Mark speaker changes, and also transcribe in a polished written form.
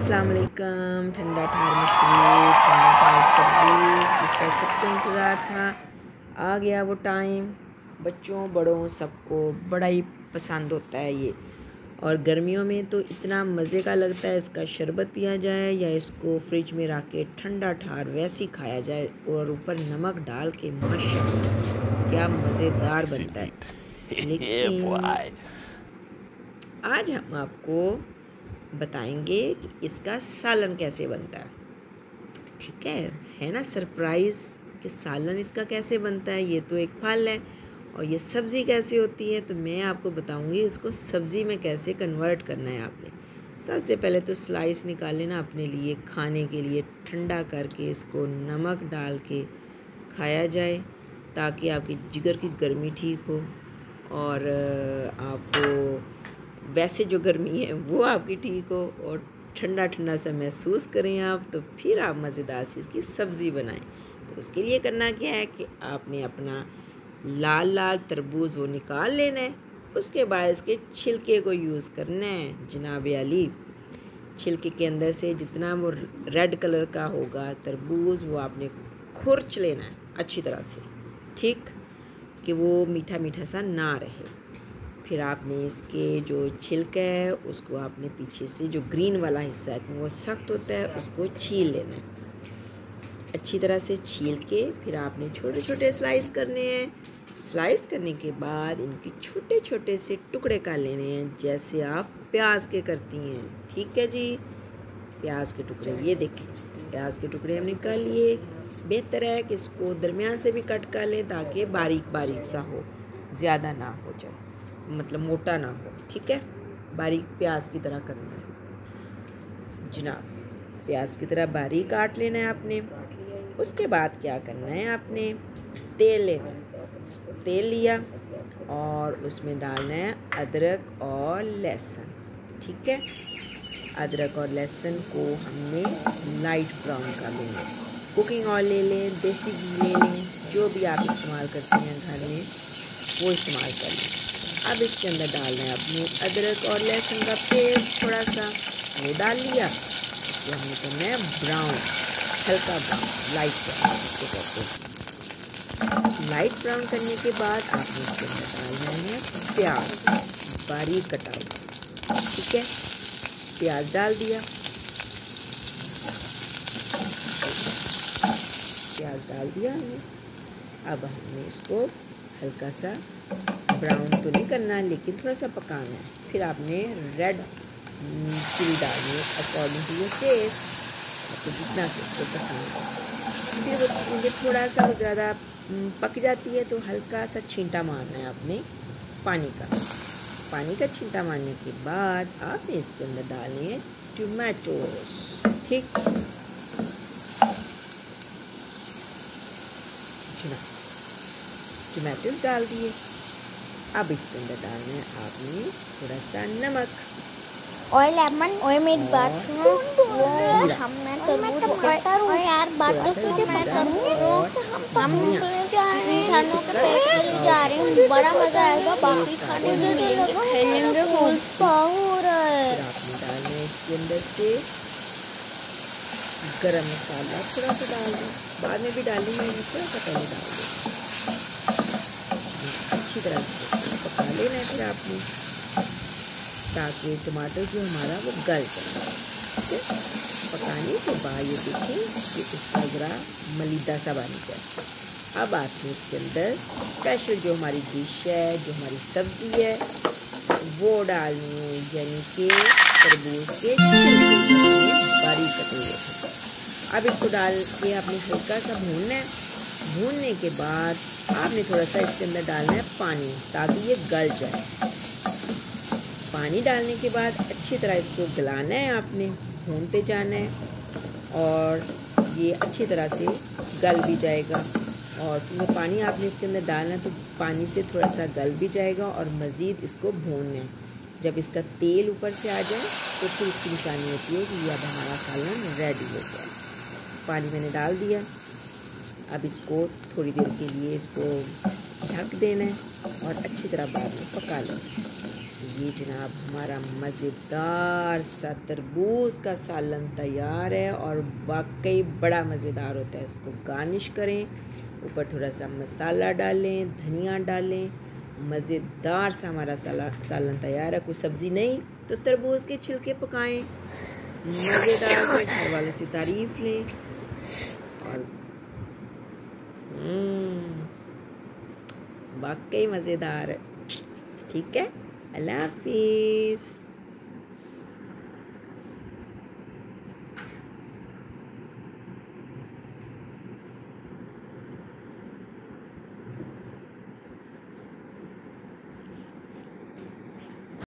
Speaker 1: अस्सलाम वालेकुम। ठंडा ठार मशरूब, ठंडा ठार तरबूज, जिसका सबको इंतज़ार था, आ गया वो टाइम। बच्चों बड़ों सबको बड़ा ही पसंद होता है ये। और गर्मियों में तो इतना मज़े का लगता है, इसका शरबत पिया जाए या इसको फ्रिज में रख के ठंडा ठार वैसे ही खाया जाए और ऊपर नमक डाल के, माशाअल्लाह क्या मज़ेदार बनता है। लेकिन आज हम आपको बताएंगे कि इसका सालन कैसे बनता है। ठीक है ना, सरप्राइज़ कि सालन इसका कैसे बनता है। ये तो एक फल है और ये सब्ज़ी कैसे होती है, तो मैं आपको बताऊंगी इसको सब्ज़ी में कैसे कन्वर्ट करना है आपने। सबसे पहले तो स्लाइस निकाल लेना अपने लिए, खाने के लिए ठंडा करके इसको नमक डाल के खाया जाए, ताकि आपकी जिगर की गर्मी ठीक हो और आपको वैसे जो गर्मी है वो आपकी ठीक हो और ठंडा ठंडा सा महसूस करें आप, तो फिर आप मज़ेदार सी इसकी सब्ज़ी बनाएं। तो उसके लिए करना क्या है कि आपने अपना लाल लाल तरबूज वो निकाल लेना है। उसके बाद इसके छिलके को यूज़ करना है जनाब अली। छिलके के अंदर से जितना वो रेड कलर का होगा तरबूज, वो आपने खुरच लेना है अच्छी तरह से, ठीक, कि वो मीठा मीठा सा ना रहे। फिर आपने इसके जो छिलका है उसको आपने पीछे से जो ग्रीन वाला हिस्सा है वो सख्त होता है, उसको छील लेना है अच्छी तरह से। छील के फिर आपने छोटे छोटे स्लाइस करने हैं। स्लाइस करने के बाद इनके छोटे छोटे से टुकड़े कर लेने हैं, जैसे आप प्याज के करती हैं। ठीक है जी, प्याज के टुकड़े ये देखें, प्याज के टुकड़े हमने कर लिए। बेहतर है कि इसको दरमियान से भी कट कर लें ताकि बारीक बारीक सा हो, ज़्यादा ना हो जाए, मतलब मोटा ना हो। ठीक है, बारीक प्याज की तरह करना है जनाब, प्याज की तरह बारीक काट लेना है आपने। उसके बाद क्या करना है, आपने तेल लेना है। तेल लिया और उसमें डालना है अदरक और लहसुन। ठीक है, अदरक और लहसुन को हमने लाइट ब्राउन कर लेना है। कुकिंग ऑयल ले लें, देसी घी ले लें, जो भी आप इस्तेमाल करते हैं घर में वो इस्तेमाल कर लें। अब इसके अंदर डालना है अपने अदरक और लहसुन का पेस्ट, थोड़ा सा वो डाल लिया। ये हमने करना है ब्राउन, हल्का ब्राउन, लाइट ब्राउन इसको कहते हैं। लाइट ब्राउन करने के बाद आपने इसके अंदर डालना है प्याज बारीक कटा हुआ। ठीक है, प्याज डाल दिया, प्याज डाल दिया हमने। अब हमने इसको हल्का सा ब्राउन तो नहीं करना, लेकिन थोड़ा सा पकाना है। फिर आपने रेड चिली डालनी है अकॉर्डिंग टू योर टेस्ट, आपको जितना आपको पसंद है। फिर वो मुझे थोड़ा सा ज़्यादा पक जाती है तो हल्का सा छींटा मारना है आपने पानी का। पानी का छींटा मारने के बाद आपने इसके अंदर डालने हैं टमाटोज। ठीक, टमाटोज डाल दिए। अब इसके अंदर डालना है आपने थोड़ा सा नमक
Speaker 2: और लेमन और मेरी बात सुनो, वो हमने तरबूज और यार बात तो सुनो, मैं तरबूज हम खानों के पेट के लिए जा रहे हैं। बड़ा मजा आएगा, बाकी खाने भी मिलेंगे, खाएंगे फूल पावर।
Speaker 1: आपने डालना है इसके अंदर से गरम मसाला, थोड़ा सा डाल दें, बाद में भी डालेंगे, थोड़ा सा पहले डाल दें। अच्छी तरह से पका लेना है फिर आपने, ताकि टमाटर जो हमारा वो गल जाए। ठीक है, पकाने के बाद ये देखें कि इसका ज़रा मलीदा सा बन जाए। अब आपने इसके अंदर स्पेशल जो हमारी डिश है, जो हमारी सब्ज़ी है, वो डालनी है, यानी कि तरबूज के बारीक कटे हुए। अब इसको डाल के आपने हल्का सा भूनना है। भूनने के बाद आपने थोड़ा सा इसके अंदर डालना है पानी, ताकि ये गल जाए। पानी डालने के बाद अच्छी तरह इसको गलाना है आपने, भूनते जाना है और ये अच्छी तरह से गल भी जाएगा। और क्योंकि पानी आपने इसके अंदर डालना है तो पानी से थोड़ा सा गल भी जाएगा और मज़ीद इसको भूनना है। जब इसका तेल ऊपर से आ जाए तो फिर इसकी निशानी होती है कि अब हमारा सालन रेडी हो गया। पानी मैंने डाल दिया। अब इसको थोड़ी देर के लिए इसको ढक देना है और अच्छी तरह बाद में पका लेना है। ये जनाब हमारा मज़ेदार सा तरबूज का सालन तैयार है और वाकई बड़ा मज़ेदार होता है। इसको गार्निश करें, ऊपर थोड़ा सा मसाला डालें, धनिया डालें, मज़ेदार सा हमारा सालन तैयार है। कोई सब्ज़ी नहीं तो तरबूज के छिलके पकाएं, मज़ेदार से घर वालों से तारीफ़ लें और वाकई मज़ेदार है। ठीक है, अल्लाह हाफिज़।